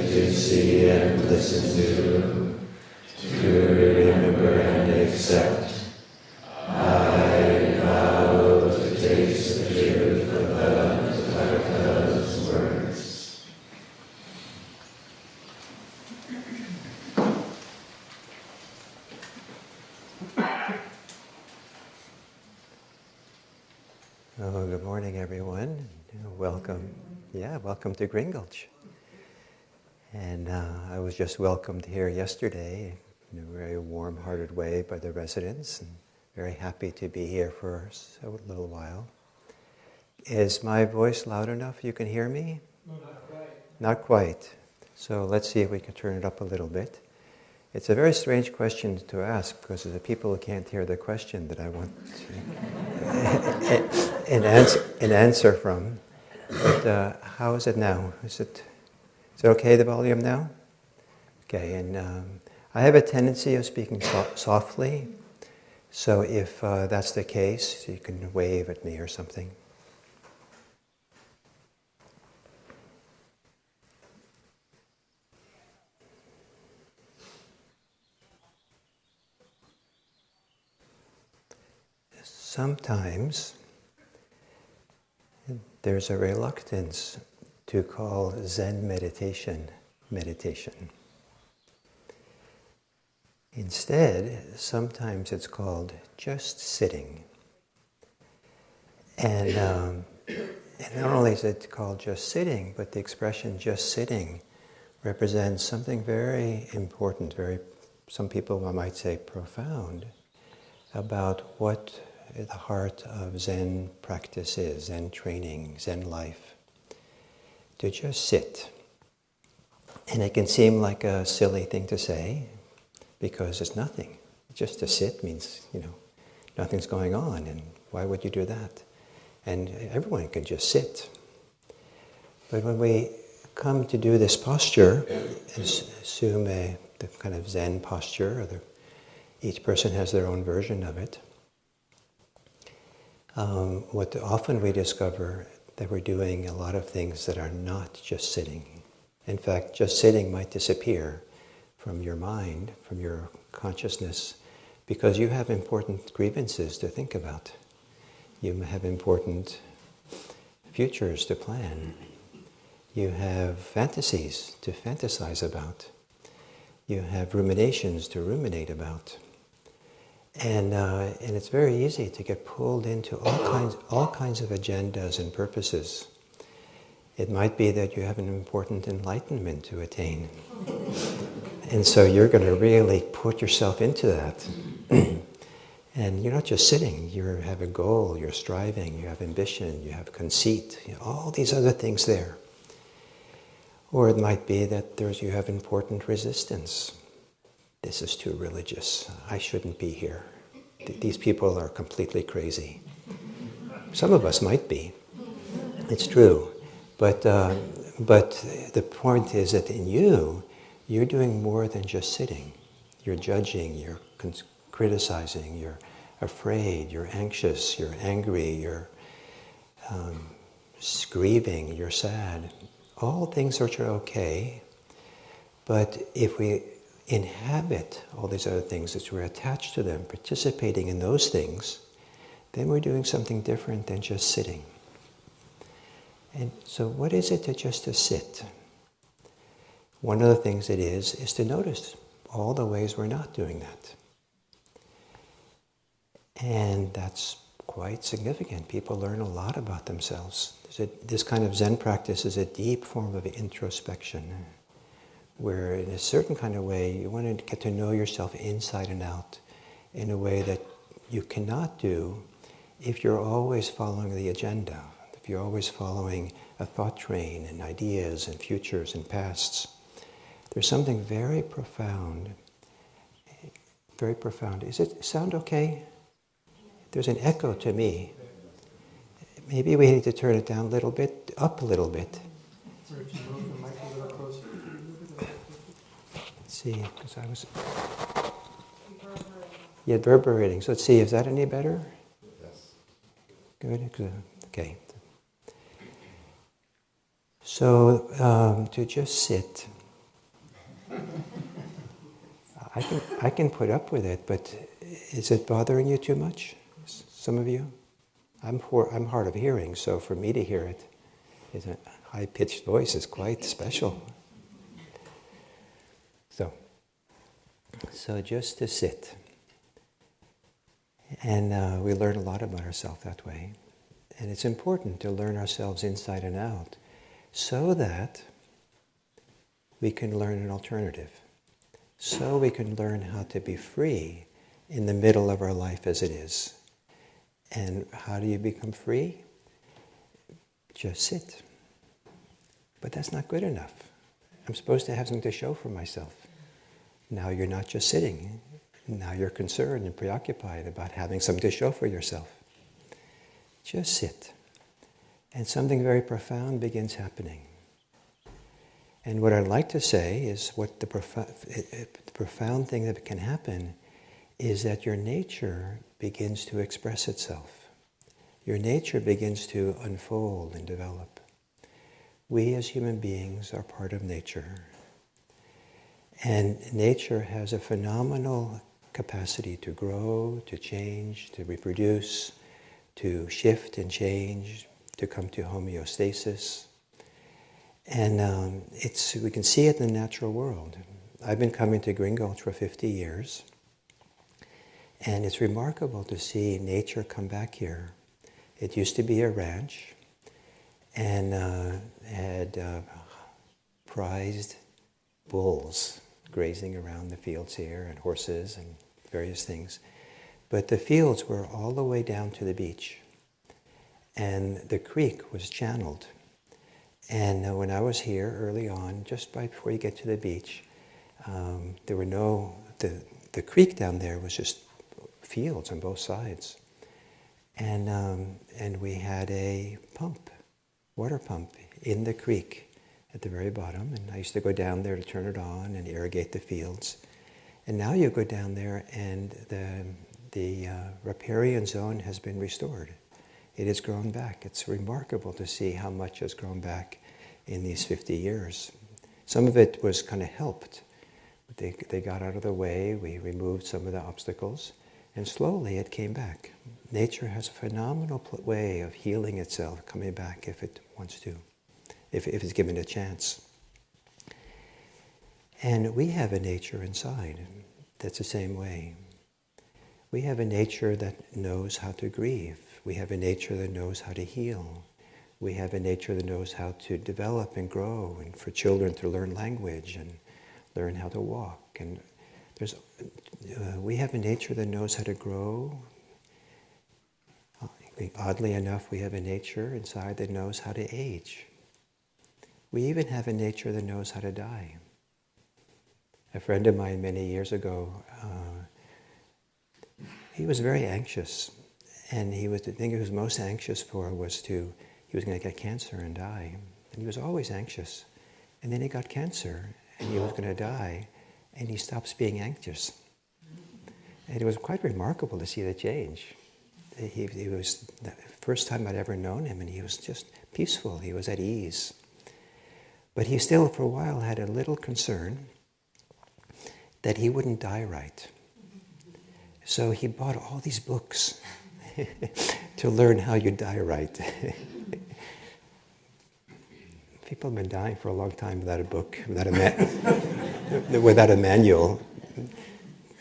to see and listen to remember and accept. I vow to taste the truth of the Tathagata's words. Oh, good morning, everyone. Welcome. Welcome to Green Gulch. And I was just welcomed here yesterday in a very warm-hearted way by the residents, and very happy to be here for a little while. Is my voice loud enough you can hear me? No, not quite. Not quite. So let's see if we can turn it up a little bit. It's a very strange question to ask because of the people who can't hear the question that I want an answer from. But how is it now? Is it okay, the volume now? Okay, and I have a tendency of speaking softly, so if that's the case, you can wave at me or something. Sometimes there's a reluctance to call Zen meditation. Instead, sometimes it's called just sitting. And not only is it called just sitting, but the expression just sitting represents something very important, some people might say profound, about what the heart of Zen practice is, Zen training, Zen life. To just sit. And it can seem like a silly thing to say, because it's nothing. Just to sit means, nothing's going on, and why would you do that? And everyone can just sit. But when we come to do this posture, assume the kind of Zen posture, each person has their own version of it. What often we discover that we're doing a lot of things that are not just sitting. In fact, just sitting might disappear from your mind, from your consciousness, because you have important grievances to think about. You have important futures to plan. You have fantasies to fantasize about. You have ruminations to ruminate about. And it's very easy to get pulled into all kinds of agendas and purposes. It might be that you have an important enlightenment to attain. And so you're going to really put yourself into that. And you're not just sitting, you have a goal, you're striving, you have ambition, you have conceit, all these other things there. Or it might be that you have important resistance. This is too religious. I shouldn't be here. These people are completely crazy. Some of us might be. It's true. But the point is that in you're doing more than just sitting. You're judging, you're criticizing, you're afraid, you're anxious, you're angry, you're grieving, you're sad. All things which are okay. But if we inhabit all these other things, as we're attached to them, participating in those things, then we're doing something different than just sitting. And so what is it just to sit? One of the things it is to notice all the ways we're not doing that. And that's quite significant. People learn a lot about themselves. This kind of Zen practice is a deep form of introspection, where in a certain kind of way you want to get to know yourself inside and out in a way that you cannot do if you're always following the agenda, if you're always following a thought train and ideas and futures and pasts. There's something very profound. Does it sound okay? There's an echo to me. Maybe we need to turn it down a little bit, up a little bit. Or if you move the mic a little closer. Let's see, because I was... reverberating. So let's see, is that any better? Yes. Good. Okay. So to just sit I can put up with it, but is it bothering you too much? Some of you? I'm hard of hearing, so for me to hear it is a high-pitched voice is quite special. So just to sit. And we learn a lot about ourselves that way. And it's important to learn ourselves inside and out so that we can learn an alternative. So we can learn how to be free in the middle of our life as it is. And how do you become free? Just sit. But that's not good enough. I'm supposed to have something to show for myself. Now you're not just sitting. Now you're concerned and preoccupied about having something to show for yourself. Just sit. And something very profound begins happening. And what I'd like to say is what the profound thing that can happen is that your nature begins to express itself. Your nature begins to unfold and develop. We as human beings are part of nature. And nature has a phenomenal capacity to grow, to change, to reproduce, to shift and change, to come to homeostasis. And we can see it in the natural world. I've been coming to Green Gulch for 50 years. And it's remarkable to see nature come back here. It used to be a ranch and had prized bulls grazing around the fields here and horses and various things. But the fields were all the way down to the beach. And the creek was channeled. And when I was here early on, just before you get to the beach, there were the creek down there was just fields on both sides. And we had a water pump in the creek at the very bottom. And I used to go down there to turn it on and irrigate the fields. And now you go down there and the riparian zone has been restored. It has grown back. It's remarkable to see how much has grown back in these 50 years. Some of it was kind of helped. They got out of the way, we removed some of the obstacles, and slowly it came back. Nature has a phenomenal way of healing itself, coming back if it wants to, if it's given a chance. And we have a nature inside that's the same way. We have a nature that knows how to grieve. We have a nature that knows how to heal. We have a nature that knows how to develop and grow, and for children to learn language and learn how to walk. And we have a nature that knows how to grow. Oddly enough, we have a nature inside that knows how to age. We even have a nature that knows how to die. A friend of mine many years ago, he was very anxious. And the thing he was most anxious for was he was going to get cancer and die. And he was always anxious. And then he got cancer, and he was going to die, and he stopped being anxious. And it was quite remarkable to see the change. He was the first time I'd ever known him, and he was just peaceful. He was at ease. But he still, for a while, had a little concern that he wouldn't die right. So he bought all these books to learn how you die right. People have been dying for a long time without a book, without a manual.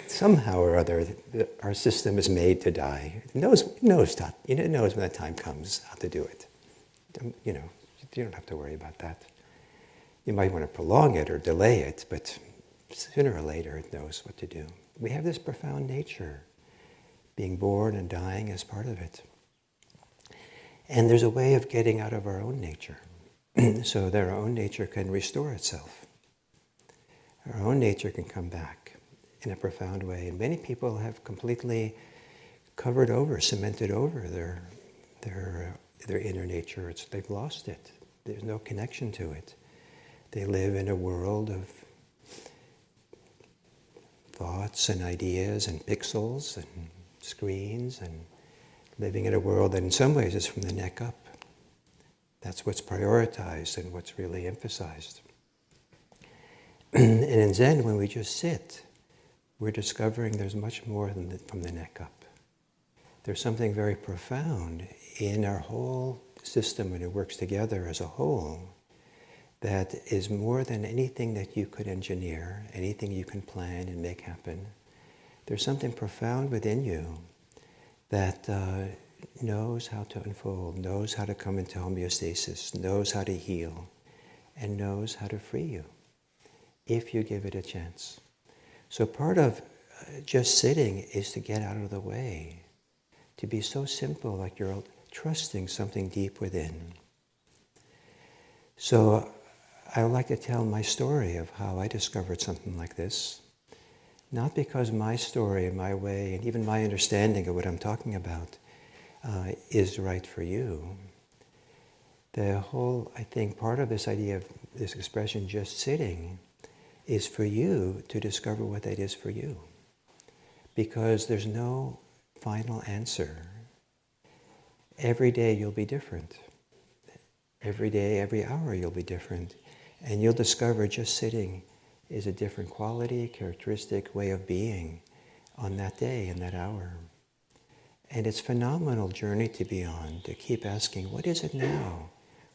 Somehow or other, our system is made to die. It knows when that time comes how to do it. You don't have to worry about that. You might want to prolong it or delay it, but sooner or later it knows what to do. We have this profound nature. Being born and dying is part of it. And there's a way of getting out of our own nature so that our own nature can restore itself. Our own nature can come back in a profound way. And many people have completely covered over, cemented over their inner nature. They've lost it. There's no connection to it. They live in a world of thoughts and ideas and pixels and screens, and living in a world that in some ways is from the neck up. That's what's prioritized and what's really emphasized. And in Zen, when we just sit, we're discovering there's much more than from the neck up. There's something very profound in our whole system when it works together as a whole that is more than anything that you could engineer, anything you can plan and make happen. There's something profound within you that knows how to unfold, knows how to come into homeostasis, knows how to heal, and knows how to free you if you give it a chance. So part of just sitting is to get out of the way, to be so simple, like you're trusting something deep within. So I would like to tell my story of how I discovered something like this. Not because my story and my way and even my understanding of what I'm talking about is right for you. The whole, I think, part of this idea of this expression, just sitting, is for you to discover what that is for you. Because there's no final answer. Every day you'll be different. Every day, every hour you'll be different. And you'll discover just sitting is a different quality, characteristic, way of being on that day and that hour. And it's a phenomenal journey to be on, to keep asking, what is it now?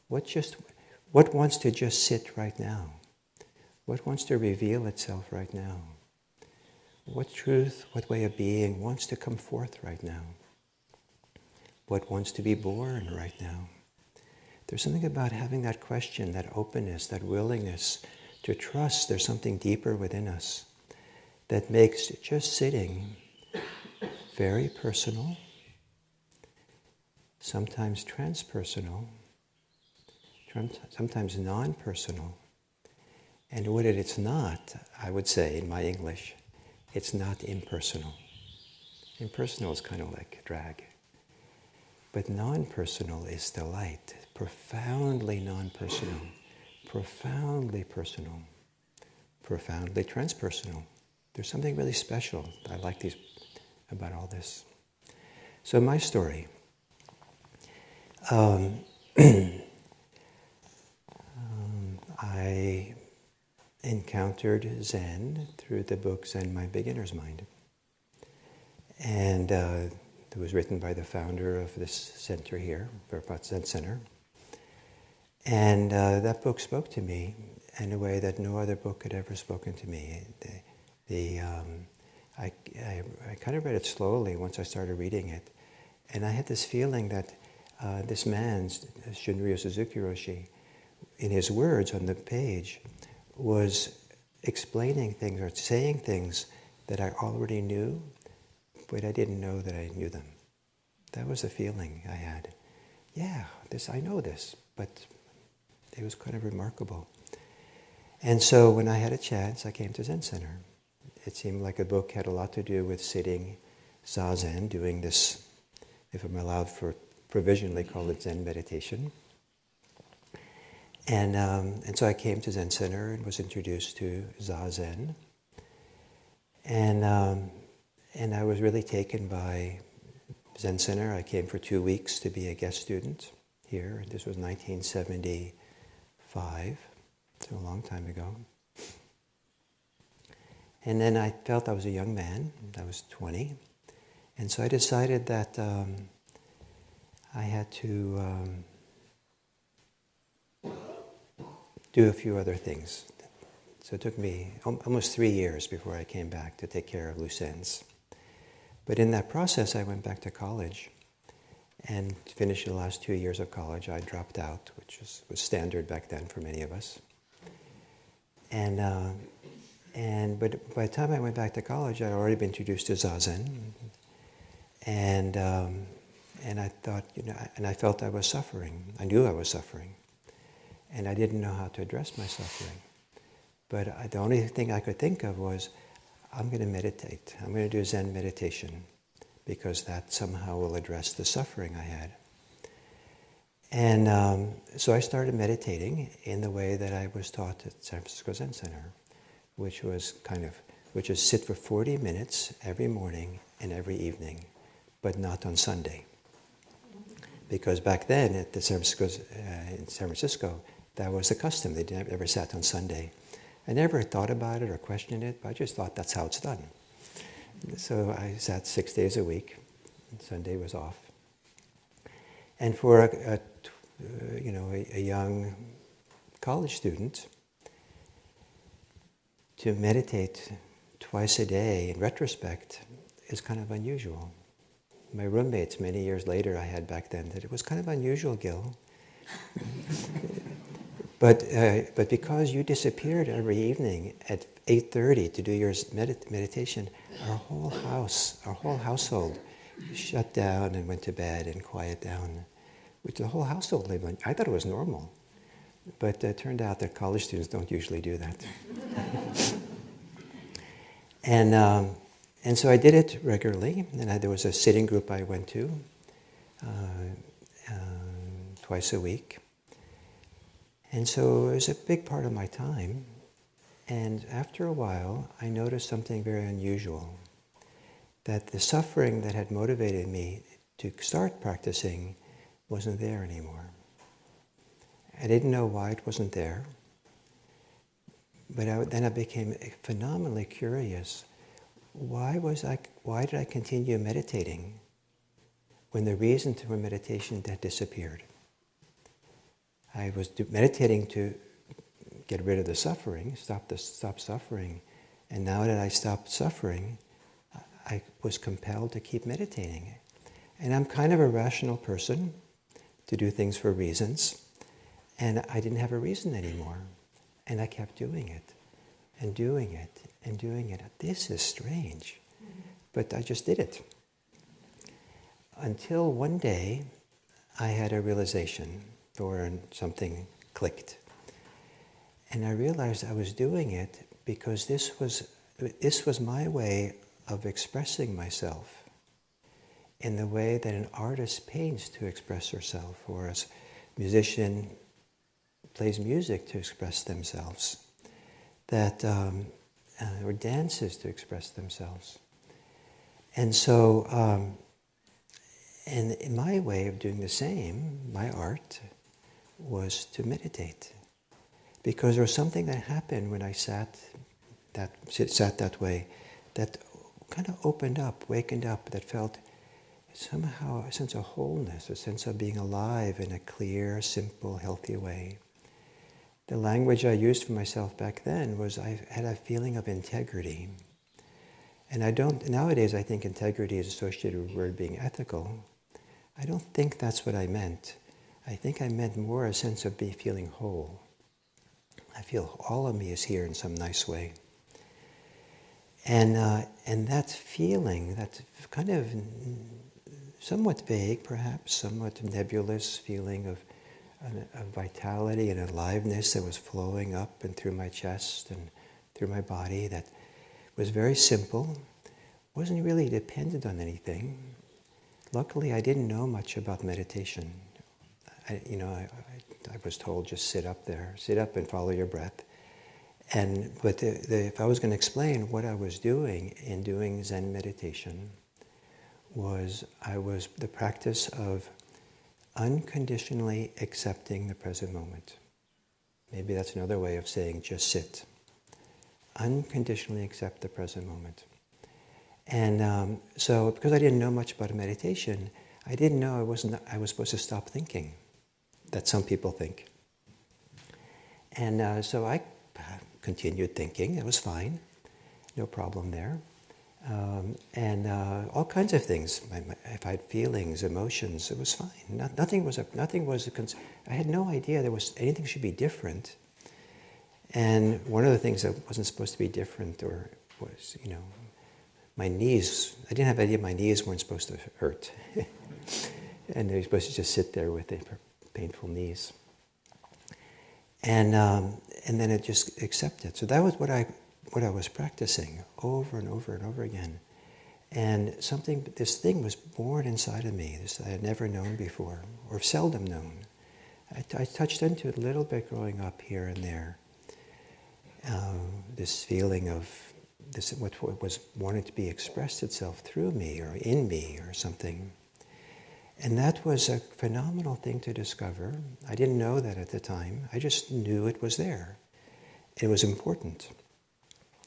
What wants to just sit right now? What wants to reveal itself right now? What truth, what way of being wants to come forth right now? What wants to be born right now? There's something about having that question, that openness, that willingness to trust there's something deeper within us that makes just sitting very personal, sometimes transpersonal, sometimes non-personal. And what it's not, I would say in my English, it's not impersonal. Impersonal is kind of like drag. But non-personal is delight, profoundly non-personal, profoundly personal, profoundly transpersonal. There's something really special. I like these about all this. So my story. I encountered Zen through the book Zen, My Beginner's Mind. And it was written by the founder of this center here, Vipassana Zen Center. And that book spoke to me in a way that no other book had ever spoken to me. I kind of read it slowly once I started reading it. And I had this feeling that this man, Shunryu Suzuki Roshi, in his words on the page, was explaining things or saying things that I already knew, but I didn't know that I knew them. That was the feeling I had. Yeah, I know this, but it was kind of remarkable. And so when I had a chance, I came to Zen Center. It seemed like the book had a lot to do with sitting zazen, doing this, if I'm allowed for provisionally call it Zen meditation. And so I came to Zen Center and was introduced to Zazen. And I was really taken by Zen Center. I came for 2 weeks to be a guest student here. This was 1975, so a long time ago. And then I felt I was a young man. I was 20. And so I decided that I had to do a few other things. So it took me almost 3 years before I came back to take care of loose ends. But in that process, I went back to college and finished the last 2 years of college. I dropped out, which was standard back then for many of us. But by the time I went back to college, I'd already been introduced to Zazen. And I thought, and I felt I was suffering. I knew I was suffering. And I didn't know how to address my suffering. But the only thing I could think of was, I'm going to meditate. I'm going to do Zen meditation because that somehow will address the suffering I had. And so I started meditating in the way that I was taught at San Francisco Zen Center, which is sit for 40 minutes every morning and every evening, but not on Sunday. Because back then at the in San Francisco, that was the custom. They never sat on Sunday. I never thought about it or questioned it, but I just thought that's how it's done. So I sat 6 days a week, and Sunday was off. And for a young college student, to meditate twice a day in retrospect is kind of unusual. My roommates many years later I had back then that it was kind of unusual, Gil. But because you disappeared every evening at 8:30 to do your meditation, our whole household shut down and went to bed and quiet down. Which the whole household lived on. I thought it was normal. But it turned out that college students don't usually do that. And so I did it regularly. And there was a sitting group I went to twice a week. And so it was a big part of my time. And after a while, I noticed something very unusual. That the suffering that had motivated me to start practicing wasn't there anymore. I didn't know why it wasn't there. But then I became phenomenally curious. Why did I continue meditating when the reason for meditation had disappeared? I was meditating to get rid of the suffering, stop suffering. And now that I stopped suffering, I was compelled to keep meditating. And I'm kind of a rational person to do things for reasons. And I didn't have a reason anymore. And I kept doing it, and doing it, and doing it. This is strange. But I just did it. Until one day, I had a realization, or something clicked. And I realized I was doing it because this was my way of expressing myself in the way that an artist paints to express herself, or a musician plays music to express themselves, or dances to express themselves. And so, and my way of doing the same, my art, was to meditate. Because there was something that happened when I sat that way, that kind of opened up, wakened up, that felt somehow a sense of wholeness, a sense of being alive in a clear, simple, healthy way. The language I used for myself back then was I had a feeling of integrity. And nowadays I think integrity is associated with the word being ethical. I don't think that's what I meant. I think I meant more a sense of feeling whole. I feel all of me is here in some nice way. And that feeling, that kind of somewhat vague, perhaps, somewhat nebulous feeling of vitality and aliveness that was flowing up and through my chest and through my body, that was very simple, wasn't really dependent on anything. Luckily, I didn't know much about meditation. I was told just sit up and follow your breath. But if I was going to explain what I was doing in doing Zen meditation, was the practice of unconditionally accepting the present moment. Maybe that's another way of saying just sit. Unconditionally accept the present moment. And so because I didn't know much about meditation, I didn't know I was supposed to stop thinking, that some people think. And so I continued thinking. It was fine. No problem there. And all kinds of things. If I had feelings, emotions, it was fine. Nothing was I had no idea anything should be different. And one of the things that wasn't supposed to be different was, my knees. I didn't have any idea my knees weren't supposed to hurt. And they were supposed to just sit there with the painful knees. And then it just accepted. So that was what I was practicing over and over and over again. And this thing was born inside of me, this I had never known before, or seldom known. I touched into it a little bit growing up here and there. This feeling of what was wanted to be expressed itself through me or in me or something. And that was a phenomenal thing to discover. I didn't know that at the time. I just knew it was there. It was important.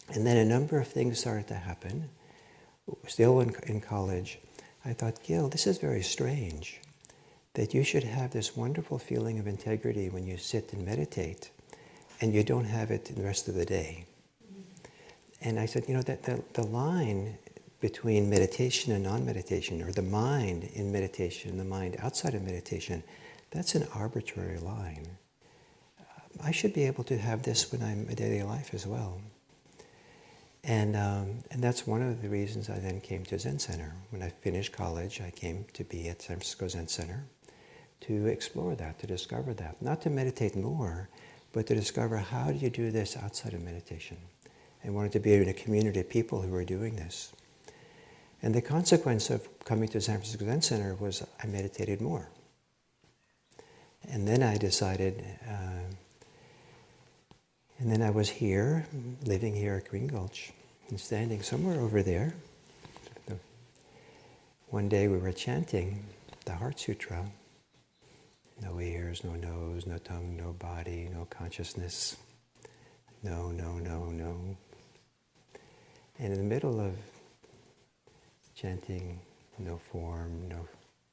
And then a number of things started to happen. still in college, I thought, Gil, this is very strange, that you should have this wonderful feeling of integrity when you sit and meditate, and you don't have it the rest of the day. And I said, that the line between meditation and non-meditation, or the mind in meditation and the mind outside of meditation, that's an arbitrary line. I should be able to have this when I'm in daily life as well. And that's one of the reasons I then came to Zen Center. When I finished college, I came to be at San Francisco Zen Center to explore that, to discover that. Not to meditate more, but to discover how do you do this outside of meditation. I wanted to be in a community of people who were doing this. And the consequence of coming to San Francisco Zen Center was I meditated more. And then I decided, and then I was here, living here at Green Gulch, and standing somewhere over there. One day we were chanting the Heart Sutra. No ears, no nose, no tongue, no body, no consciousness. No, no, no, no. And in the middle of chanting, no form, no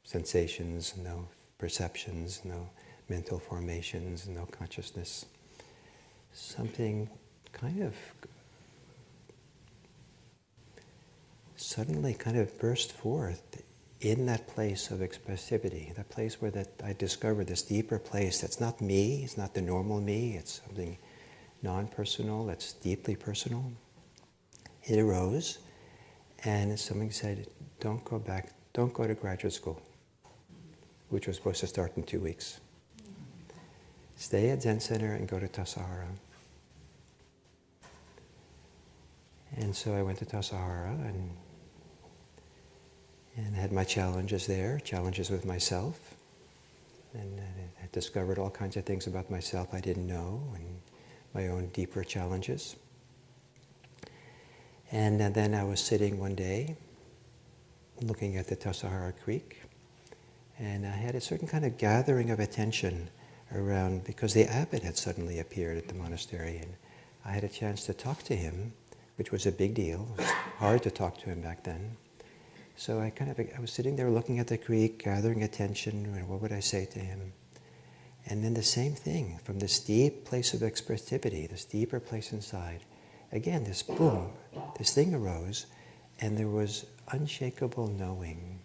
sensations, no perceptions, no mental formations, no consciousness, something kind of suddenly kind of burst forth in that place of expressivity, that place where I discovered this deeper place that's not me, it's not the normal me, it's something non-personal, that's deeply personal. It arose, and someone said, don't go to graduate school, which was supposed to start in 2 weeks. Stay at Zen Center and go to Tassajara. And so I went to Tassajara and had my challenges there, challenges with myself. And I discovered all kinds of things about myself I didn't know, and my own deeper challenges. And then I was sitting one day, looking at the Tassajara Creek, and I had a certain kind of gathering of attention around, because the abbot had suddenly appeared at the monastery, and I had a chance to talk to him, which was a big deal. It was hard to talk to him back then. So I was sitting there looking at the creek, gathering attention, and what would I say to him? And then the same thing, from this deep place of expressivity, this deeper place inside, again, this boom, this thing arose, and there was unshakable knowing.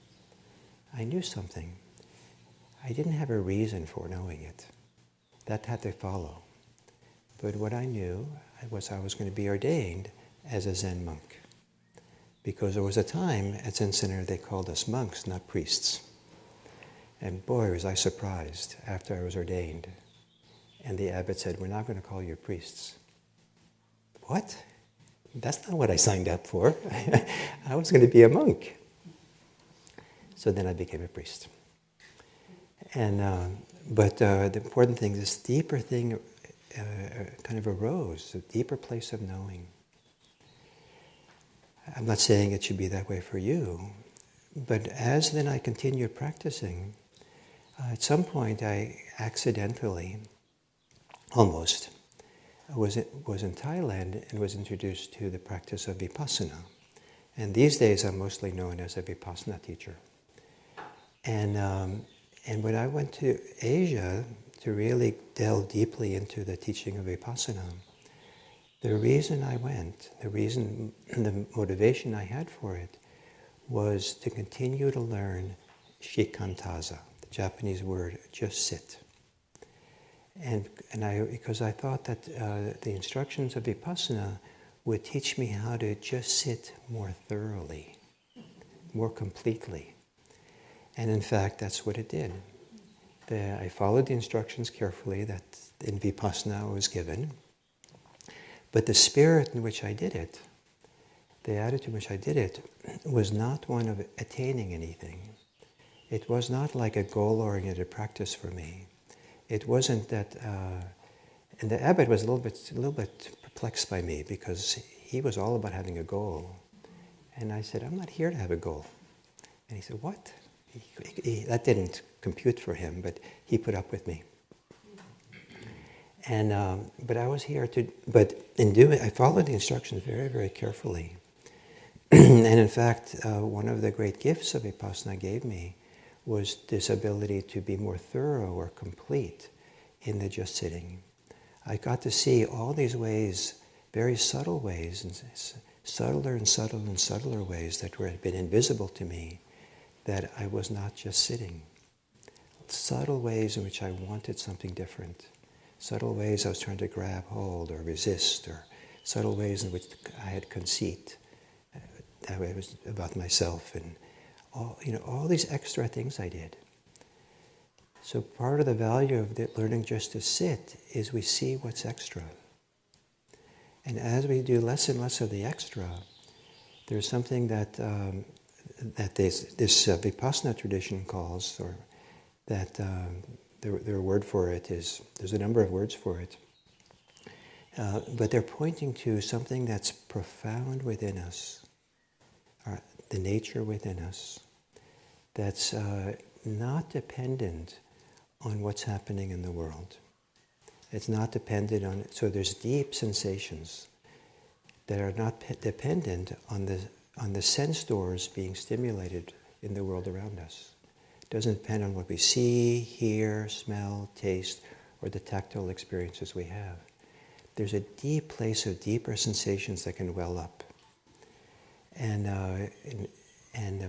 I knew something. I didn't have a reason for knowing it. That had to follow. But what I knew was I was going to be ordained as a Zen monk. Because there was a time at Zen Center they called us monks, not priests. And boy, was I surprised after I was ordained. And the abbot said, we're not going to call you priests. What? That's not what I signed up for. I was going to be a monk. So then I became a priest. And but the important thing, this deeper thing kind of arose, a deeper place of knowing. I'm not saying it should be that way for you, but as then I continued practicing, at some point I accidentally, almost, was in Thailand and was introduced to the practice of Vipassana. And these days I'm mostly known as a Vipassana teacher. And when I went to Asia to really delve deeply into the teaching of Vipassana, the reason I went, the motivation I had for it, was to continue to learn shikantaza, the Japanese word, just sit. Because I thought that the instructions of Vipassana would teach me how to just sit more thoroughly, more completely. And in fact, that's what it did. I followed the instructions carefully that in Vipassana I was given. But the spirit in which I did it, the attitude in which I did it, was not one of attaining anything. It was not like a goal-oriented practice for me. It wasn't that, and the abbot was a little bit perplexed by me because he was all about having a goal. And I said, I'm not here to have a goal. And he said, what? That didn't compute for him, but he put up with me. And but I was here to. But in doing, I followed the instructions very, very carefully. And in fact, one of the great gifts of Vipassana gave me was this ability to be more thorough or complete in the just sitting. I got to see all these ways, very subtle ways, and subtler and subtler and subtler ways that had been invisible to me, that I was not just sitting. Subtle ways in which I wanted something different. Subtle ways I was trying to grab hold or resist, or subtle ways in which I had conceit. That way it was about myself, and all these extra things I did. So part of the value of learning just to sit is we see what's extra. And as we do less and less of the extra, there's something that this Vipassana tradition calls, or that their word for it is, there's a number of words for it, but they're pointing to something that's profound within us, the nature within us, that's not dependent on what's happening in the world. It's not dependent on, so there's deep sensations that are not dependent on the sense doors being stimulated in the world around us. It doesn't depend on what we see, hear, smell, taste, or the tactile experiences we have. There's a deep place of deeper sensations that can well up. And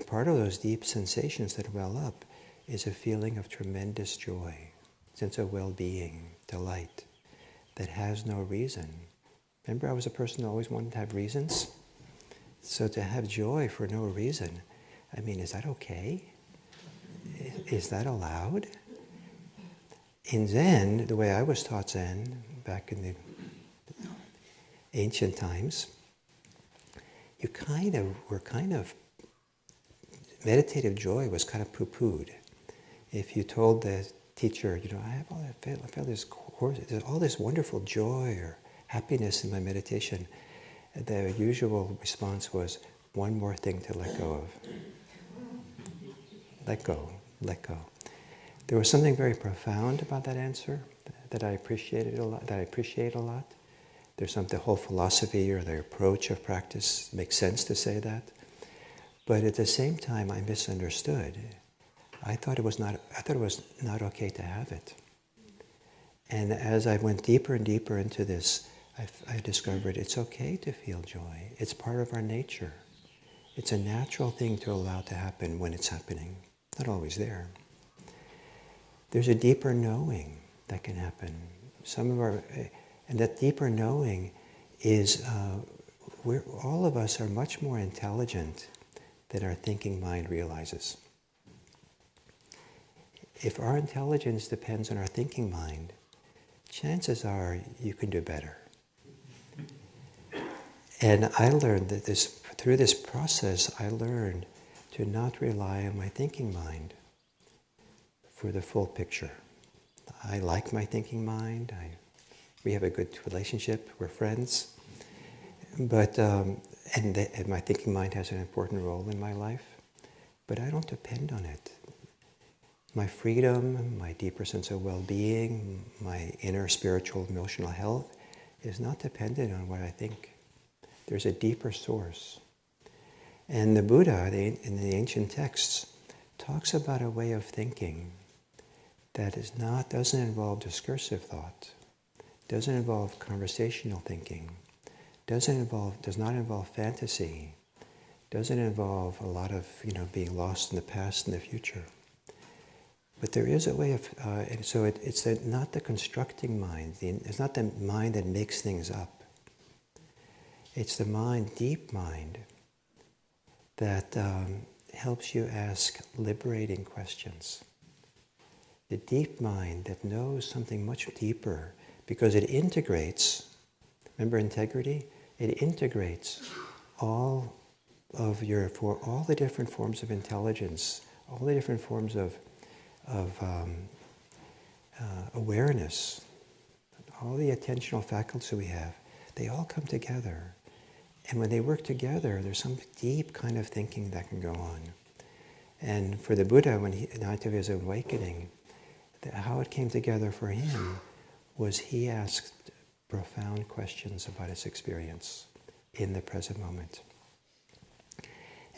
part of those deep sensations that well up is a feeling of tremendous joy, sense of well-being, delight, that has no reason. Remember, I was a person who always wanted to have reasons? So to have joy for no reason, I mean, is that okay? Is that allowed? In Zen, the way I was taught Zen back in the ancient times, meditative joy was kind of poo-pooed. If you told the teacher, I felt there's all this wonderful joy or happiness in my meditation, the usual response was, one more thing to let go of. Let go, let go. There was something very profound about that answer that I appreciate a lot. There's the whole philosophy or the approach of practice makes sense to say that. But at the same time, I misunderstood. I thought it was not okay to have it. And as I went deeper and deeper into this, I discovered it's okay to feel joy. It's part of our nature. It's a natural thing to allow to happen when it's happening. Not always there. There's a deeper knowing that can happen. And that deeper knowing is, all of us are much more intelligent than our thinking mind realizes. If our intelligence depends on our thinking mind, chances are you can do better. And I learned that through this process, I learned to not rely on my thinking mind for the full picture. I like my thinking mind. We have a good relationship. We're friends. But and my thinking mind has an important role in my life. But I don't depend on it. My freedom, my deeper sense of well-being, my inner spiritual, emotional health is not dependent on what I think. There's a deeper source. And the Buddha, in the ancient texts, talks about a way of thinking that doesn't involve discursive thought, doesn't involve conversational thinking, does not involve fantasy, doesn't involve a lot of being lost in the past and the future. But there is a way of, and so it's not the constructing mind. It's not the mind that makes things up. It's the mind, deep mind, that helps you ask liberating questions. The deep mind that knows something much deeper because it integrates, remember integrity? It integrates all the different forms of intelligence, all the different forms of awareness, all the attentional faculties we have, they all come together. And when they work together, there's some deep kind of thinking that can go on. And for the Buddha, in the night of his awakening, how it came together for him was he asked profound questions about his experience in the present moment.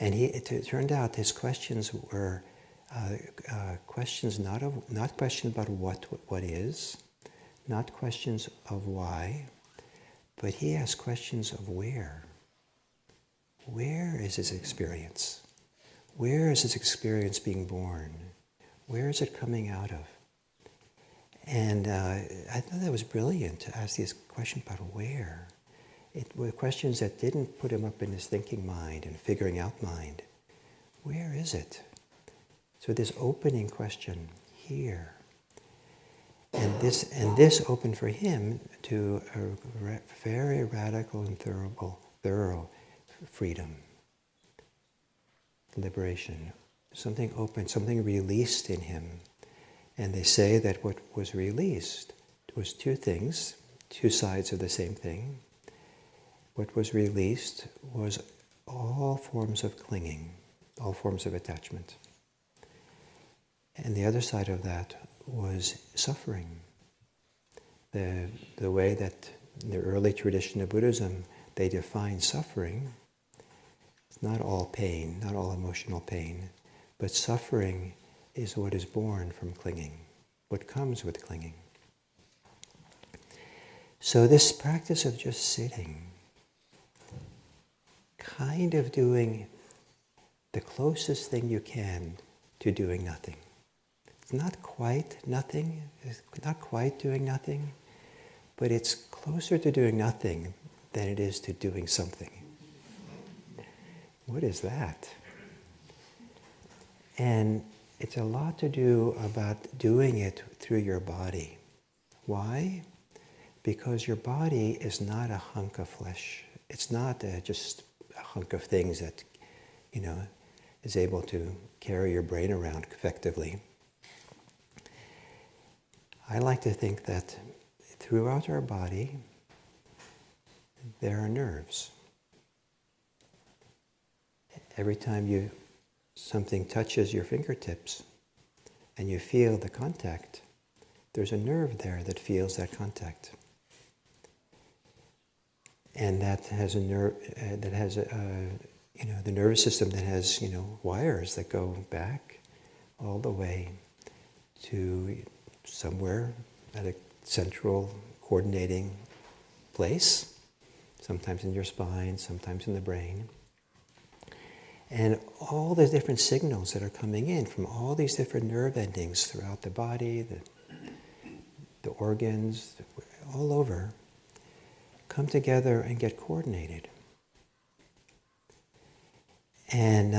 And it turned out his questions were questions not questions about what is, not questions of why, but he asked questions of where. Where is his experience? Where is his experience being born? Where is it coming out of? And I thought that was brilliant to ask these questions about where. It were questions that didn't put him up in his thinking mind and figuring out mind. Where is it? So this opening question, here. And this opened for him to a very radical and thorough freedom, liberation. Something opened, something released in him. And they say that what was released was two things, two sides of the same thing. What was released was all forms of clinging, all forms of attachment. And the other side of that was suffering. The way that in the early tradition of Buddhism, they define suffering, it's not all pain, not all emotional pain, but suffering is what is born from clinging, what comes with clinging. So this practice of just sitting, kind of doing the closest thing you can to doing nothing. It's not quite nothing, it's not quite doing nothing, but it's closer to doing nothing than it is to doing something. What is that? And it's a lot to do about doing it through your body. Why? Because your body is not a hunk of flesh. It's not just a hunk of things that, is able to carry your brain around effectively. I like to think that throughout our body, there are nerves. Every time something touches your fingertips and you feel the contact, there's a nerve there that feels that contact. And that has a nerve, the nervous system that has, wires that go back all the way to somewhere at a central coordinating place, sometimes in your spine, sometimes in the brain. And all the different signals that are coming in from all these different nerve endings throughout the body, the organs, all over, come together and get coordinated. And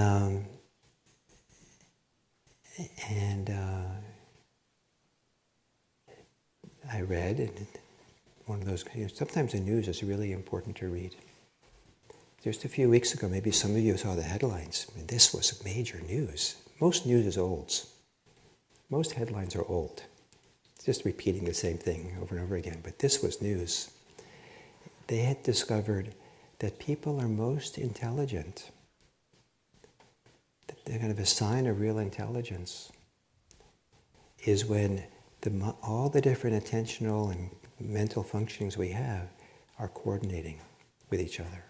I read, and one of those, sometimes the news is really important to read. Just a few weeks ago, maybe some of you saw the headlines. I mean, this was major news. Most news is old. Most headlines are old. It's just repeating the same thing over and over again. But this was news. They had discovered that people are most intelligent. That they're kind of a sign of real intelligence is when all the different attentional and mental functionings we have are coordinating with each other.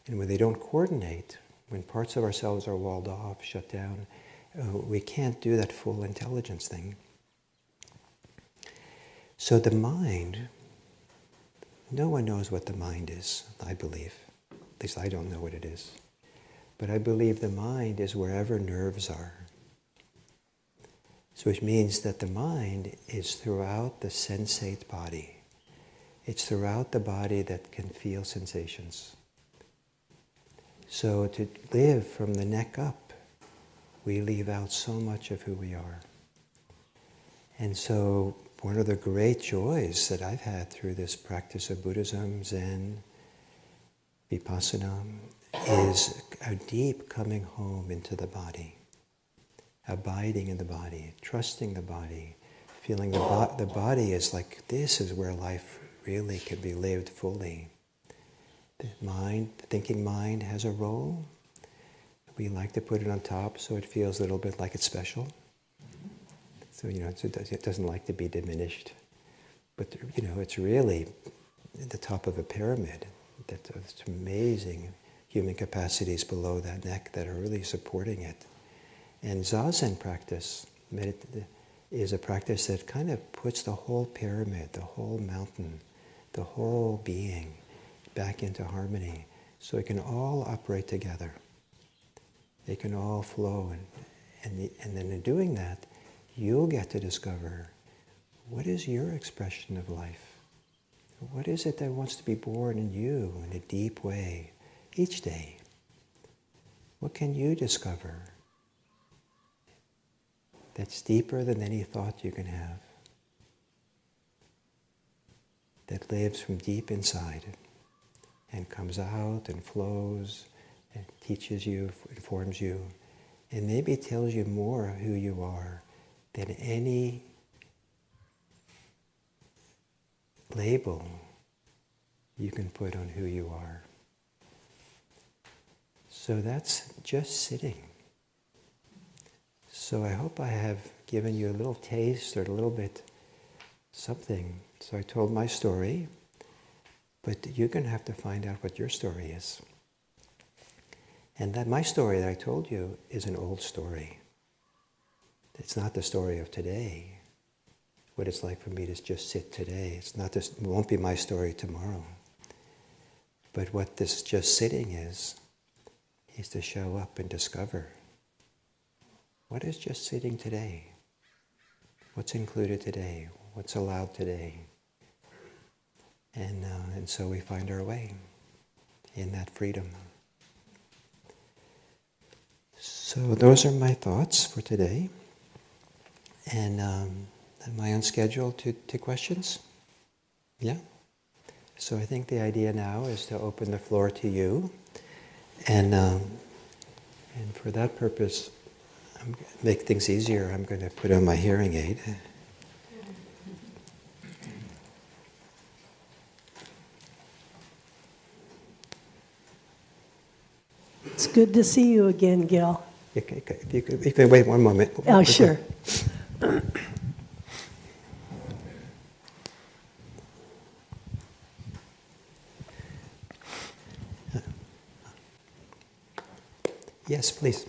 And when they don't coordinate, when parts of ourselves are walled off, shut down, we can't do that full intelligence thing. So the mind, no one knows what the mind is, I believe. At least I don't know what it is. But I believe the mind is wherever nerves are. So which means that the mind is throughout the sensate body. It's throughout the body that can feel sensations. So to live from the neck up, we leave out so much of who we are. And so one of the great joys that I've had through this practice of Buddhism, Zen, Vipassana, is a deep coming home into the body, abiding in the body, trusting the body, feeling the body is like, this is where life really can be lived fully. The mind, the thinking mind has a role. We like to put it on top so it feels a little bit like it's special. So, it doesn't like to be diminished. But, it's really at the top of a pyramid. That's amazing human capacities below that neck that are really supporting it. And Zazen practice is a practice that kind of puts the whole pyramid, the whole mountain, the whole being back into harmony, so it can all operate together. They can all flow, and then in doing that, you'll get to discover what is your expression of life. What is it that wants to be born in you in a deep way each day? What can you discover that's deeper than any thought you can have, that lives from deep inside and comes out and flows and teaches you, informs you, and maybe tells you more of who you are than any label you can put on who you are. So that's just sitting. So I hope I have given you a little taste or a little bit something. So I told my story, but you're going to have to find out what your story is. And that my story that I told you is an old story. It's not the story of today. What it's like for me to just sit today. It won't be my story tomorrow. But what this just sitting is to show up and discover. What is just sitting today? What's included today? What's allowed today? And so we find our way in that freedom. So those are my thoughts for today. And am I on schedule to questions? Yeah? So I think the idea now is to open the floor to you. And for that purpose, make things easier, I'm going to put on my hearing aid. It's good to see you again, Gil. If you could wait one moment. Oh, sure. Yes, please.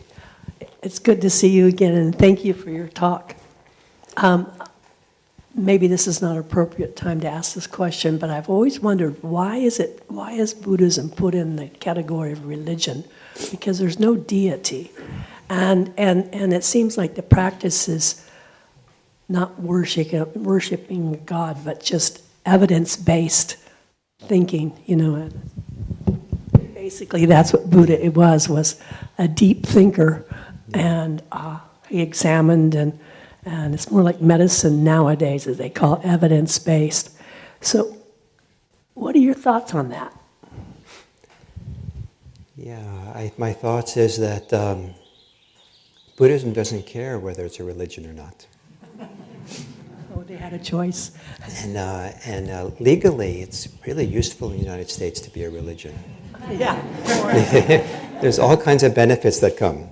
It's good to see you again, and thank you for your talk. Maybe this is not an appropriate time to ask this question, but I've always wondered, why is Buddhism put in the category of religion? Because there's no deity. And it seems like the practice is not worshiping God, but just evidence-based thinking, Basically, that's what Buddha was a deep thinker, and he examined, and it's more like medicine nowadays, as they call it, evidence-based. So, what are your thoughts on that? Yeah, my thoughts is that Buddhism doesn't care whether it's a religion or not. Oh, they had a choice. And legally, it's really useful in the United States to be a religion. Yeah. There's all kinds of benefits that come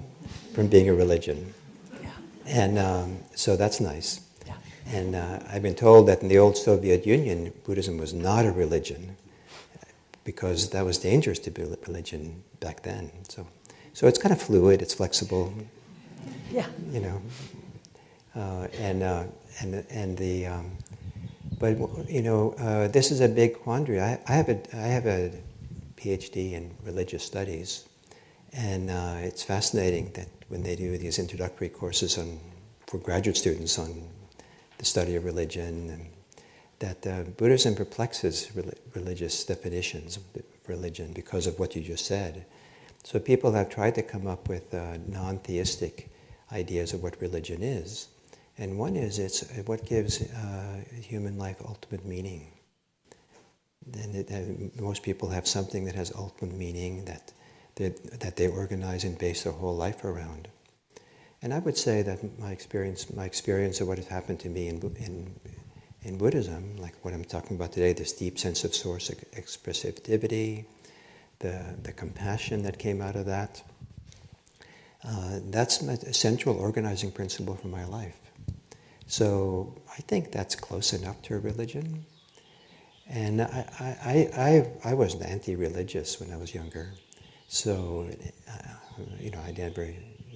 from being a religion. Yeah. And so that's nice. Yeah. And I've been told that in the old Soviet Union, Buddhism was not a religion because that was dangerous to be a religion back then. So it's kind of fluid, it's flexible. Yeah. But this is a big quandary. I have a PhD in religious studies, and it's fascinating that when they do these introductory courses for graduate students on the study of religion, and that Buddhism perplexes religious definitions of religion because of what you just said. So people have tried to come up with non-theistic ideas of what religion is. And one is it's what gives human life ultimate meaning. And most people have something that has ultimate meaning that they organize and base their whole life around. And I would say that my experience of what has happened to me in Buddhism, like what I'm talking about today, this deep sense of source expressivity, the compassion that came out of that, that's my central organizing principle for my life. So I think that's close enough to a religion. And I was anti-religious when I was younger. So,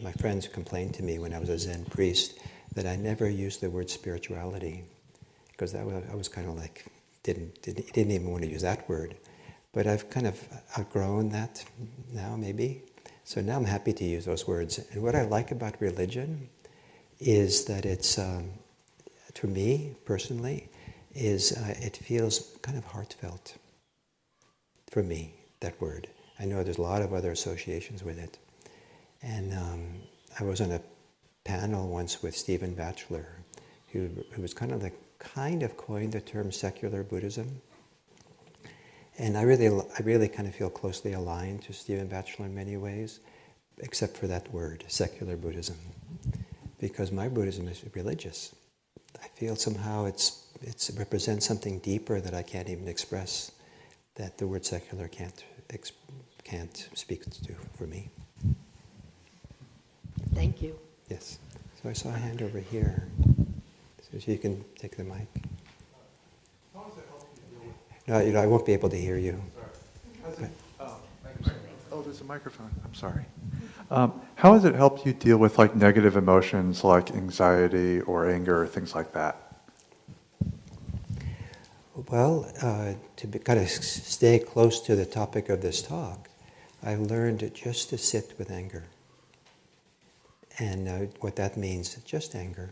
my friends complained to me when I was a Zen priest that I never used the word spirituality, because I was kind of like, didn't even want to use that word. But I've kind of outgrown that now, maybe. So now I'm happy to use those words. And what I like about religion is that it's, to me personally, it feels kind of heartfelt for me, that word. I know there's a lot of other associations with it. And I was on a panel once with Stephen Batchelor, who was kind of coined the term secular Buddhism. And I really kind of feel closely aligned to Stephen Batchelor in many ways, except for that word, secular Buddhism. Because my Buddhism is religious. I feel somehow it represents something deeper that I can't even express, that the word secular can't speak to for me. Thank you. Yes. So I saw a hand over here. So if you can take the mic. How does it help you deal with? No, I won't be able to hear you. Sorry. Oh, there's a microphone. I'm sorry. How has it helped you deal with like negative emotions like anxiety or anger, things like that? Well, kind of stay close to the topic of this talk, I've learned just to sit with anger. And what that means, just anger.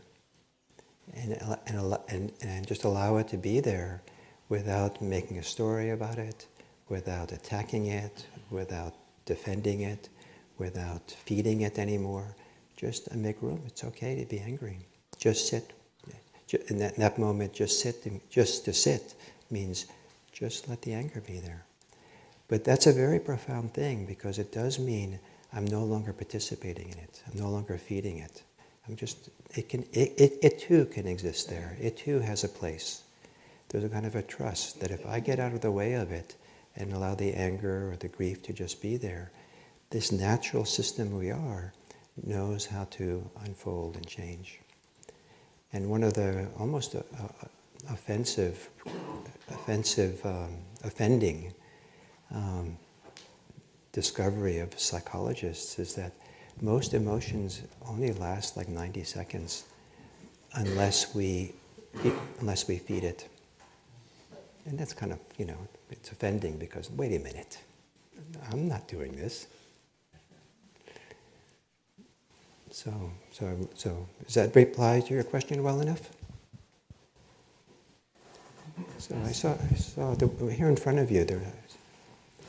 And just allow it to be there without making a story about it, without attacking it, without defending it, without feeding it anymore. Just make room. It's okay to be angry. Just sit. In that moment, just sit. Just to sit means just let the anger be there. But that's a very profound thing, because it does mean I'm no longer participating in it. I'm no longer feeding it. It too can exist there. It too has a place. There's a kind of a trust that if I get out of the way of it and allow the anger or the grief to just be there, this natural system we are knows how to unfold and change. And one of the almost offending discovery of psychologists is that most emotions only last like 90 seconds unless we feed it. And that's kind of, it's offending because, wait a minute, I'm not doing this. So does that reply to your question well enough? So I saw here in front of you,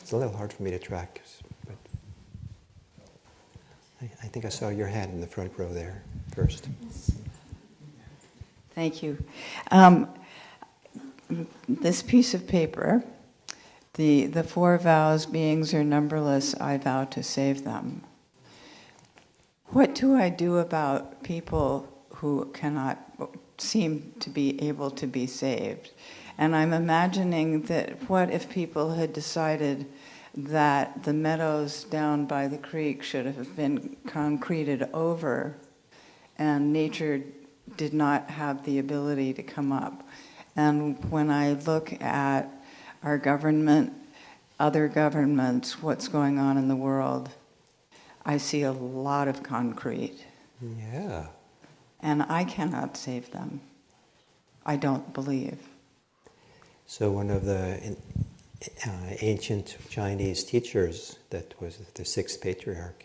it's a little hard for me to track, but I think I saw your hand in the front row there first. Thank you. This piece of paper, the 4 vows, beings are numberless, I vow to save them. What do I do about people who cannot seem to be able to be saved? And I'm imagining that what if people had decided that the meadows down by the creek should have been concreted over and nature did not have the ability to come up? And when I look at our government, other governments, what's going on in the world, I see a lot of concrete. Yeah. And I cannot save them. I don't believe. So one of the ancient Chinese teachers, that was the 6th patriarch,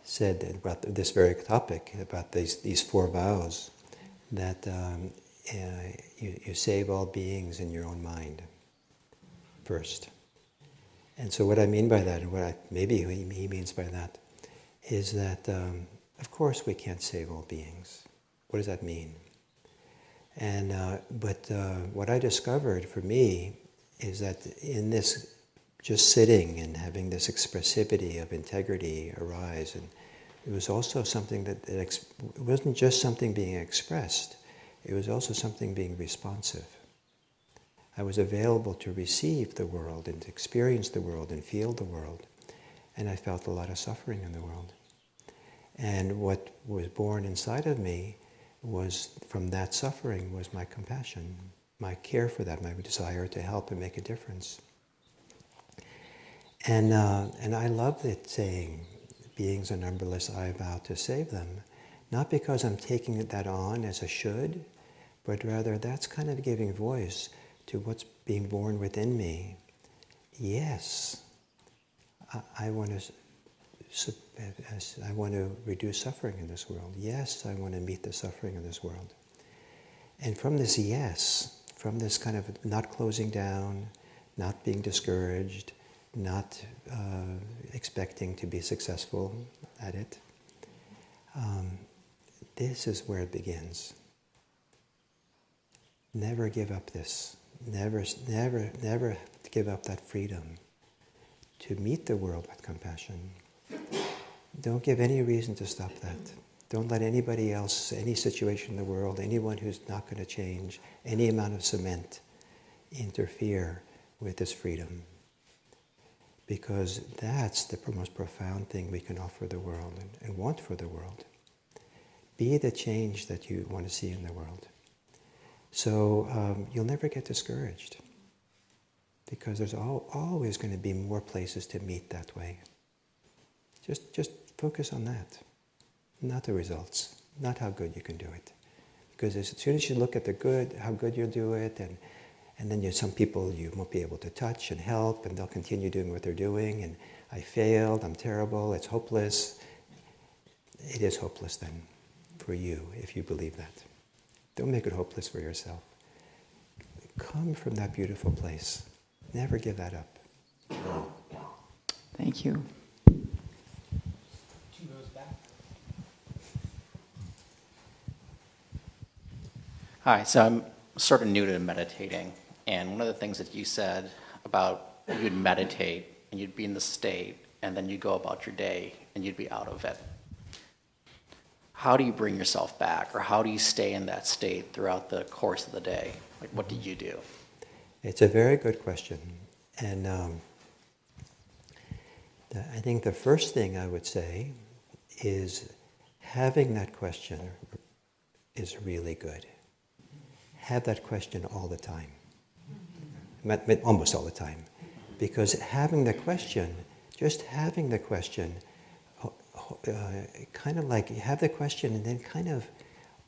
said about this very topic, about these 4 vows, that you save all beings in your own mind first. And so what I mean by that, and maybe he means by that, is that of course we can't save all beings. What does that mean? And but what I discovered for me is that in this just sitting and having this expressivity of integrity arise, and it was also something that it wasn't just something being expressed, it was also something being responsive. I was available to receive the world and to experience the world and feel the world, and I felt a lot of suffering in the world. And what was born inside of me was, from that suffering, was my compassion, my care for that, my desire to help and make a difference. And I love that saying, beings are numberless, I vow to save them. Not because I'm taking that on as a should, but rather that's kind of giving voice to what's being born within me. Yes, I want to reduce suffering in this world. Yes, I want to meet the suffering in this world. And from this yes, from this kind of not closing down, not being discouraged, not expecting to be successful at it, this is where it begins. Never give up this. Never give up that freedom to meet the world with compassion. Don't give any reason to stop that. Don't let anybody else, any situation in the world, anyone who's not going to change, any amount of cement interfere with this freedom. Because that's the most profound thing we can offer the world and want for the world. Be the change that you want to see in the world. So you'll never get discouraged, because there's always going to be more places to meet that way. Just focus on that, not the results, not how good you can do it. Because as soon as you look at the good, how good you'll do it, and then some people you won't be able to touch and help, and they'll continue doing what they're doing, and I failed, I'm terrible, it's hopeless. It is hopeless then for you, if you believe that. Don't make it hopeless for yourself. Come from that beautiful place. Never give that up. Thank you. 2 rows back. Hi, so I'm sort of new to meditating, and one of the things that you said about you'd meditate and you'd be in the state, and then you'd go about your day and you'd be out of it. How do you bring yourself back, or how do you stay in that state throughout the course of the day? Like, what do you do? It's a very good question. And I think the first thing I would say is having that question is really good. Have that question all the time. Almost all the time. Because having the question, just having the question, kind of like have the question and then kind of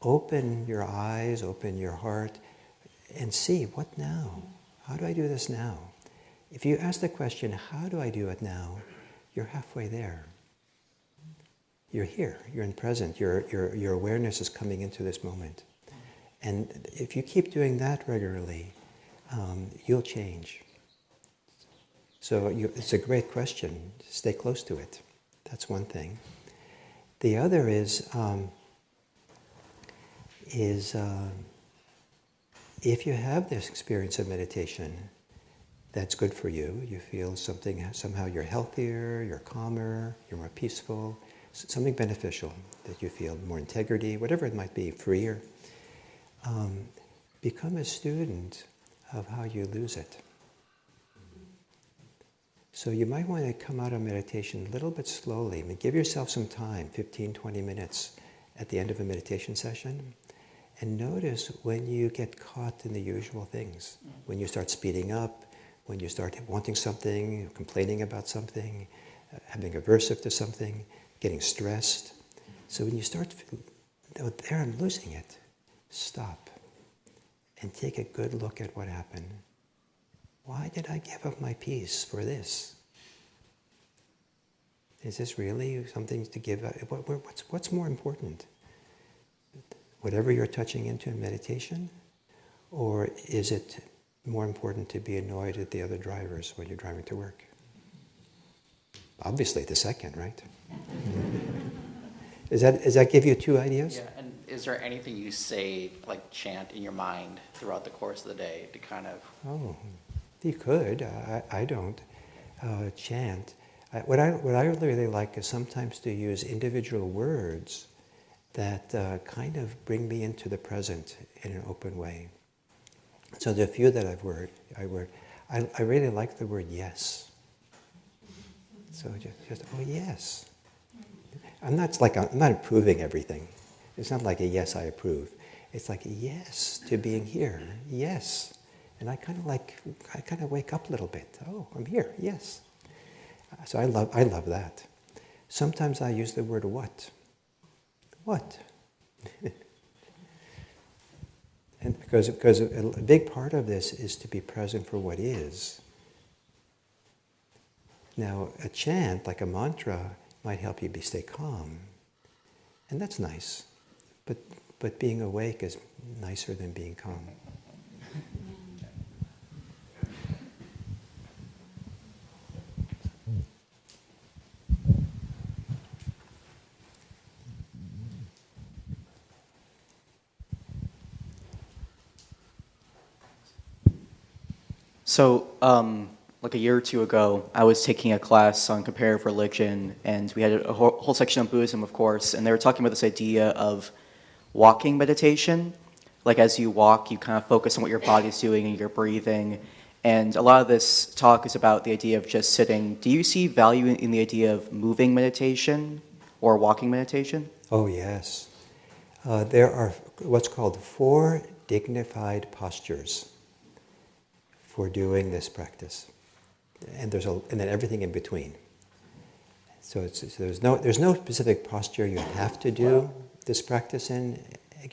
open your eyes, open your heart, and see, what now? How do I do this now? If you ask the question, how do I do it now? You're halfway there. You're here, you're in present, your awareness is coming into this moment. And if you keep doing that regularly, you'll change. So it's a great question. Stay close to it. That's one thing. The other is if you have this experience of meditation, that's good for you. You feel somehow you're healthier, you're calmer, you're more peaceful, something beneficial that you feel, more integrity, whatever it might be, freer. Become a student of how you lose it. So you might want to come out of meditation a little bit slowly. I mean, give yourself some time, 15, 20 minutes at the end of a meditation session, and notice when you get caught in the usual things. When you start speeding up, when you start wanting something, complaining about something, having aversive to something, getting stressed. So when you start, oh, there I'm losing it, stop and take a good look at what happened. Why did I give up my peace for this? Is this really something to give up? What's more important? Whatever you're touching into in meditation? Or is it more important to be annoyed at the other drivers when you're driving to work? Obviously the second, right? Does that give you two ideas? Yeah, and is there anything you say, like chant in your mind throughout the course of the day to kind of... Oh, you could. I don't chant. What I really like is sometimes to use individual words that kind of bring me into the present in an open way. So the few that I really like the word yes. So just oh yes. I'm not approving everything. It's not like a yes I approve. It's like a yes to being here. Yes. And I kind of wake up a little bit. Oh, I'm here, yes. So I love that. Sometimes I use the word what. What? And because a big part of this is to be present for what is. Now, a chant, like a mantra, might help you stay calm. And that's nice. But being awake is nicer than being calm. So, like a year or two ago, I was taking a class on comparative religion, and we had a whole section on Buddhism, of course, and they were talking about this idea of walking meditation. Like as you walk, you kind of focus on what your body's doing and your breathing. And a lot of this talk is about the idea of just sitting. Do you see value in the idea of moving meditation or walking meditation? Oh, yes. There are what's called 4 dignified postures for doing this practice. And and then everything in between. So there's no specific posture you have to do this practice in.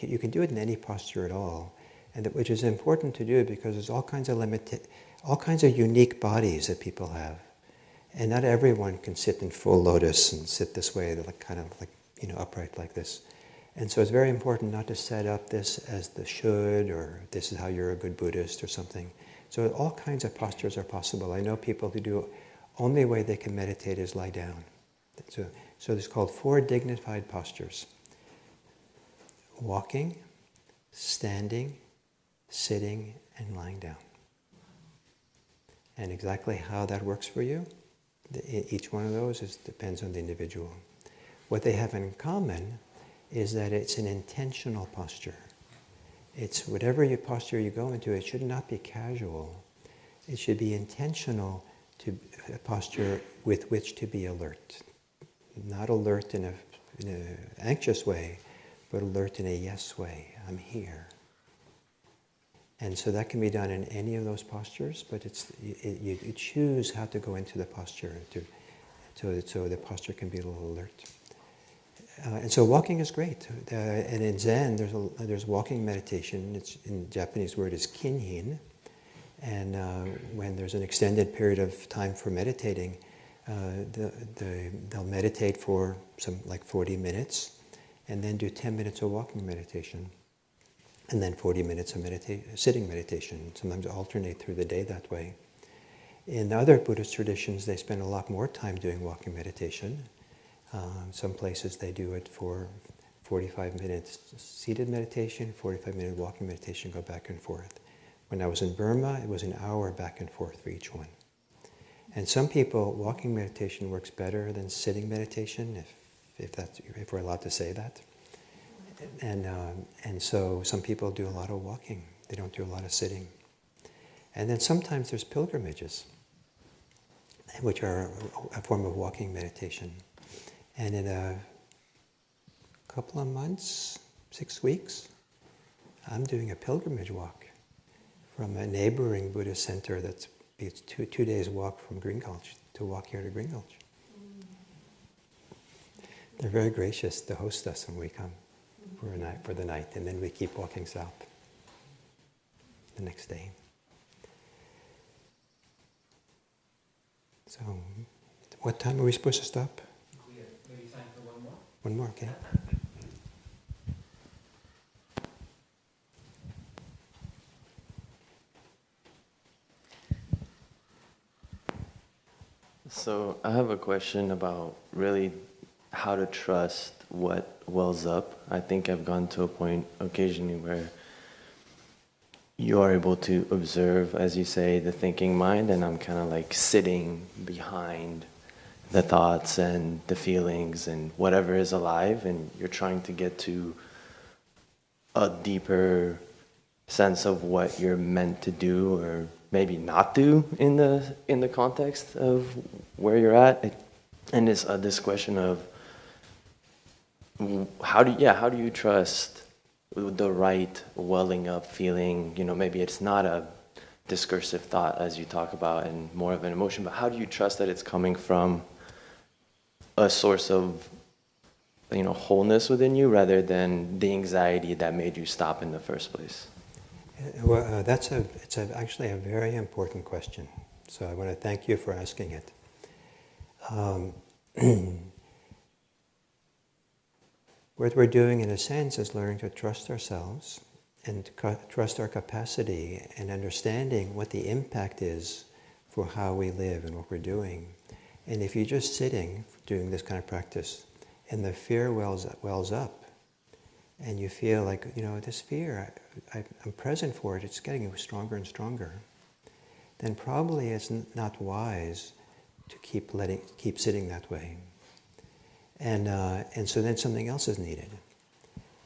You can do it in any posture at all, and which is important to do because there's all kinds of unique bodies that people have, and not everyone can sit in full lotus and sit this way, kind of upright like this. And so it's very important not to set up this as the should, or this is how you're a good Buddhist or something. So all kinds of postures are possible. I know people who do, only way they can meditate is lie down. So it's called 4 dignified postures. Walking, standing, sitting, and lying down. And exactly how that works for you, each one of those depends on the individual. What they have in common is that it's an intentional posture. It's whatever posture you go into, it should not be casual. It should be intentional, to a posture with which to be alert. Not alert in an anxious way, but alert in a yes way. I'm here. And so that can be done in any of those postures, but you choose how to go into the posture so the posture can be a little alert. And so walking is great. And in Zen, there's walking meditation. It's in Japanese word is kinhin. And when there's an extended period of time for meditating, they'll meditate for 40 minutes, and then do 10 minutes of walking meditation, and then 40 minutes of sitting meditation. Sometimes alternate through the day that way. In other Buddhist traditions, they spend a lot more time doing walking meditation. Some places they do it for 45 minutes seated meditation, 45-minute walking meditation, go back and forth. When I was in Burma, it was an hour back and forth for each one. And some people, walking meditation works better than sitting meditation, if we're allowed to say that. And so some people do a lot of walking. They don't do a lot of sitting. And then sometimes there's pilgrimages, which are a form of walking meditation. And in a couple of months, 6 weeks, I'm doing a pilgrimage walk from a neighboring Buddhist center that's two days walk from Green Gulch to walk here to Green Gulch. They're very gracious to host us when we come for the night, and then we keep walking south the next day. So, what time are we supposed to stop? We have maybe time for one more. One more, okay. So I have a question about really how to trust what wells up. I think I've gone to a point occasionally where you are able to observe, as you say, the thinking mind, and I'm kind of like sitting behind the thoughts and the feelings and whatever is alive, and you're trying to get to a deeper sense of what you're meant to do or maybe not do in the context of where you're at. And this question of how do you trust the right welling up feeling? You know, maybe it's not a discursive thought, as you talk about, and more of an emotion, but how do you trust that it's coming from a source of, wholeness within you rather than the anxiety that made you stop in the first place? Well, it's actually a very important question. So I want to thank you for asking it. What we're doing, in a sense, is learning to trust ourselves and trust our capacity and understanding what the impact is for how we live and what we're doing. And if you're just sitting, doing this kind of practice, and the fear wells up, and you feel like, this fear, I'm present for it, it's getting stronger and stronger, then probably it's not wise to keep sitting that way. And so then something else is needed.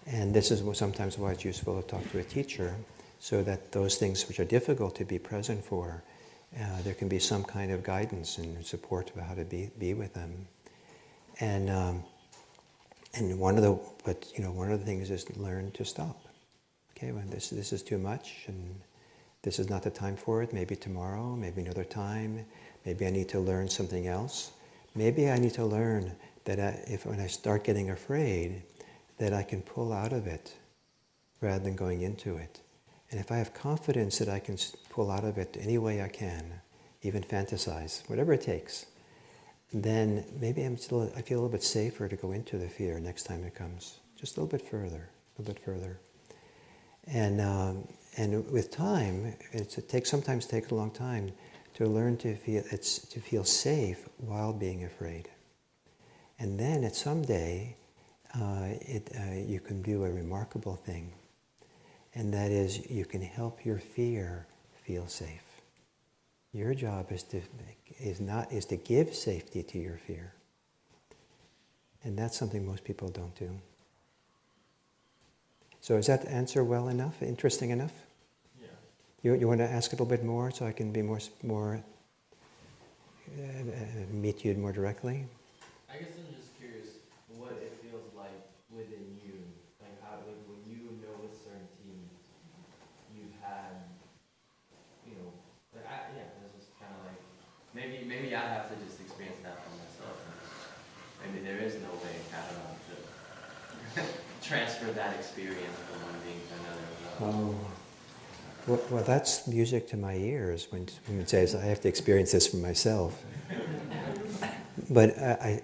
And this is sometimes why it's useful to talk to a teacher, so that those things which are difficult to be present for, there can be some kind of guidance and support about how to be with them. And one of the things is to learn to stop. Okay, when this is too much, and this is not the time for it. Maybe tomorrow, maybe another time. Maybe I need to learn something else. Maybe I need to learn that when I start getting afraid, that I can pull out of it rather than going into it. And if I have confidence that I can pull out of it any way I can, even fantasize, whatever it takes, then maybe I feel a little bit safer to go into the fear next time it comes. Just a little bit further. And with time, sometimes takes a long time to learn to feel safe while being afraid. And then at some day, you can do a remarkable thing, and that is you can help your fear feel safe. Your job is to give safety to your fear, and that's something most people don't do. So is that answer well enough? Interesting enough? Yeah. You want to ask a little bit more so I can be more meet you more directly? I guess I'm just curious what it feels like within you, like how, when you know with certainty you've had, it's just kind of like, maybe I have to just experience that for myself. Maybe there is no way, I don't know, to transfer that experience from one being to another. Well, that's music to my ears when it says I have to experience this for myself. But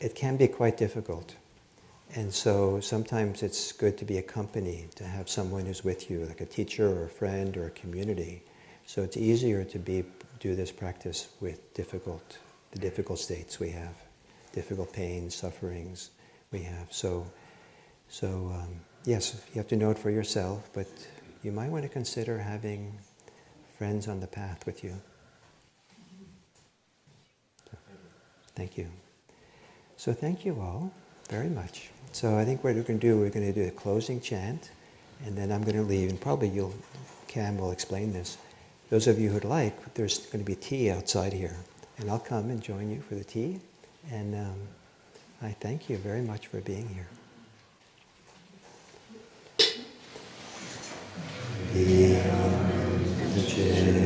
it can be quite difficult. And so sometimes it's good to be accompanied, to have someone who's with you, like a teacher or a friend or a community. So it's easier to do this practice with the difficult states we have, difficult pains, sufferings we have. So yes, you have to know it for yourself, but you might want to consider having friends on the path with you. Thank you. So thank you all very much. So I think what we're going to do a closing chant, and then I'm going to leave, and probably Cam will explain this. Those of you who'd like, there's going to be tea outside here, and I'll come and join you for the tea, and I thank you very much for being here. Vipassana.